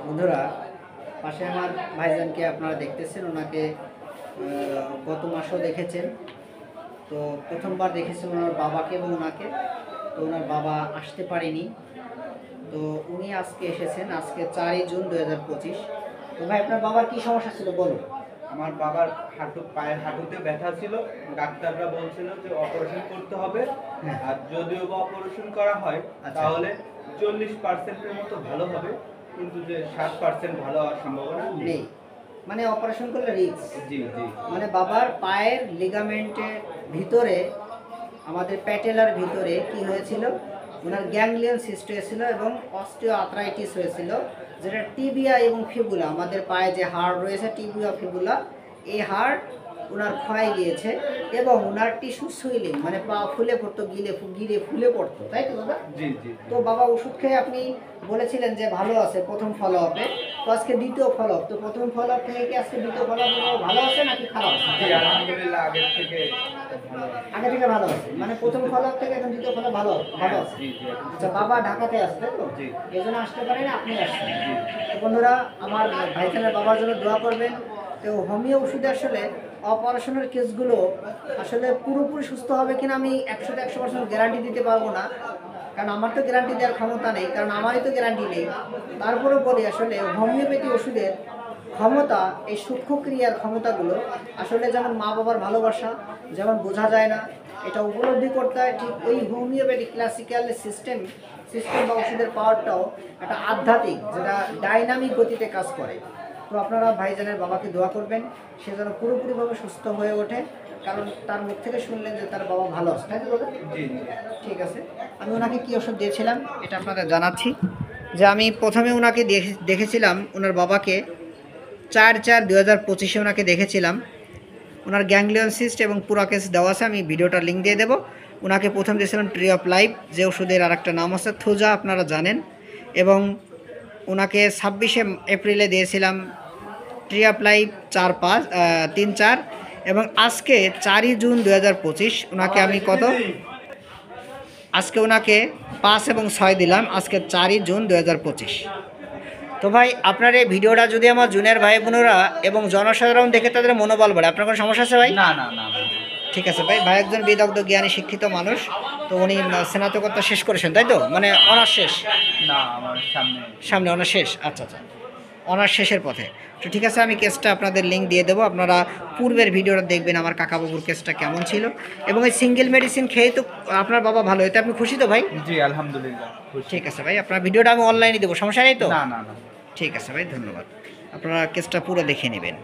বন্ধুরা, পাশে আমার ভাইজানকে আপনারা দেখতেছেন, ওনাকে গত মাসও দেখেছেন। তো প্রথমবার দেখেছেন ওনার বাবাকে এবং ওনাকে। তো ওনার বাবা আসতে পারেনি, তো উনি আজকে এসেছেন। আজকে 4 জুন 2025। তো ভাই, আপনার বাবার কি সমস্যা ছিল বলুন। আমার বাবার পায়ের হাঁটুতে ব্যথা ছিল। ডাক্তাররা বলছিল যে অপারেশন করতে হবে। হ্যাঁ। আর যদিও বা অপারেশন করা হয় তাহলে 40%-এর মতো ভালো হবে, কিন্তু যে 60% ভালো হওয়ার সম্ভাবনা নেই। মানে অপারেশন করলে রিস্ক। জি জি। মানে বাবার পায়ের লিগামেন্টের ভিতরে, আমাদের প্যাটেলার ভিতরে কি হয়েছিল, ওনার গ্যাংলিয়ন সিস্ট হয়েছিল এবং অস্টিও আর্থ্রাইটিস হয়েছিল, যেটা টিবিয়া এবং ফিবুলা, আমাদের পায়ে যে হাড় রয়েছে টিবিয়া ফিবুলা, এই হাড় ওনার ক্ষয় গিয়েছে এবং ওনার টিস্যু সুইলিং, মানে পা ফুলে পড়তো, গিলে ফুলে পড়তো, তাই তো দাদা? জি জি। তো বাবা ওষুধ খেয়ে আপনি বলেছিলেন যে ভালো আছে প্রথম ফলো আপে, তো আজকে দ্বিতীয় ফলো আপ, তো প্রথম ফলো আপ থেকে কি আজকে দ্বিতীয় ফলো আপ ভালো আছে নাকি খারাপ আছে? জি, আলহামদুলিল্লাহ আগের থেকে ভালো। আগে থেকে ভালো আছে, মানে প্রথম ফলো আপ থেকে এখন দ্বিতীয় ফলো ভালো ভালো আছে। জি জি। আচ্ছা, বাবা ঢাকাতে আছে তাই তো? জি। এই জন্য আসতে পারেন, আপনি আসছেন। জি। তো বন্ধুরা, আমার ভাইজানের বাবার জন্য দোয়া করবেন। তো হোমিও ওষুধে আসলে অপারেশনের কেসগুলো আসলে পুরোপুরি সুস্থ হবে কিনা আমি 100% গ্যারান্টি দিতে পারবো না, কারণ আমার তো গ্যারান্টি দেওয়ার ক্ষমতা নেই, কারণ আমারই তো গ্যারান্টি নেই। তারপরেও বলি, আসলে হোমিওপ্যাথি ওষুধের ক্ষমতা, এই সূক্ষ্ম ক্রিয়ার ক্ষমতাগুলো আসলে যেমন মা বাবার ভালোবাসা যেমন বোঝা যায় না, এটা উপলব্ধি করতে হয়, ঠিক ওই হোমিওপ্যাথি ক্লাসিক্যাল সিস্টেম বা ওষুধের পাওয়ারটাও একটা আধ্যাত্মিক, যেটা ডাইনামিক গতিতে কাজ করে। তো আপনারা ভাইজানের বাবাকে দোয়া করবেন, সে যেন পুরোপুরিভাবে সুস্থ হয়ে ওঠে, কারণ তার মুখ থেকে শুনলেন যে তার বাবা ভালো আছে, তাই তো বলবেন? জি জি। ঠিক আছে, আমি ওনাকে কী ওষুধ দিয়েছিলাম এটা আপনাদের জানাচ্ছি। যে আমি প্রথমে ওনাকে দেখেছিলাম, ওনার বাবাকে 4/4/2025 ওনাকে দেখেছিলাম। ওনার গ্যাংলিয়ন সিস্ট এবং পুরাকেস দেওয়া আছে, আমি ভিডিওটার লিঙ্ক দিয়ে দেবো। ওনাকে প্রথম দিয়েছিলাম ট্রি অফ লাইফ, যে ওষুধের আরেকটা নাম আছে থোজা, আপনারা জানেন। এবং ওনাকে 26শে এপ্রিলে দিয়েছিলাম ট্রি অফ লাইফ 3/4 এবং আজকে 4 জুন 2025 ওনাকে আমি আজকে ওনাকে 5 এবং 6 দিলাম, আজকে 4 জুন 2025। তো ভাই, আপনার এই ভিডিওটা যদি আমার জুনিয়র ভাই বোনেরা এবং জনসাধারণ দেখে তাদের মনোবল বাড়ে, আপনার কোনো সমস্যা আছে ভাই? না না না। ঠিক আছে ভাই, ভাই একজন বিদগ্ধ জ্ঞানী শিক্ষিত মানুষ। তো উনি স্নাতকোত্তর শেষ করেছেন তাই তো, মানে অনার্স শেষ? না, আমার সামনে অনার্স শেষ। আচ্ছা আচ্ছা, অনার্স শেষের পথে। তো ঠিক আছে, আমি কেসটা আপনাদের লিঙ্ক দিয়ে দেবো, আপনারা পূর্বের ভিডিওটা দেখবেন আমার কাকাবাবুর কেসটা কেমন ছিল। এবং এই সিঙ্গেল মেডিসিন খেয়ে তো আপনার বাবা ভালো, এতে আপনি খুশি তো ভাই? জি আলহামদুলিল্লাহ। ঠিক আছে ভাই, আপনার ভিডিওটা আমি অনলাইনে দেবো, সমস্যা নেই তো? না না না। ঠিক আছে ভাই, ধন্যবাদ। আপনারা কেসটা পুরো দেখে নেবেন।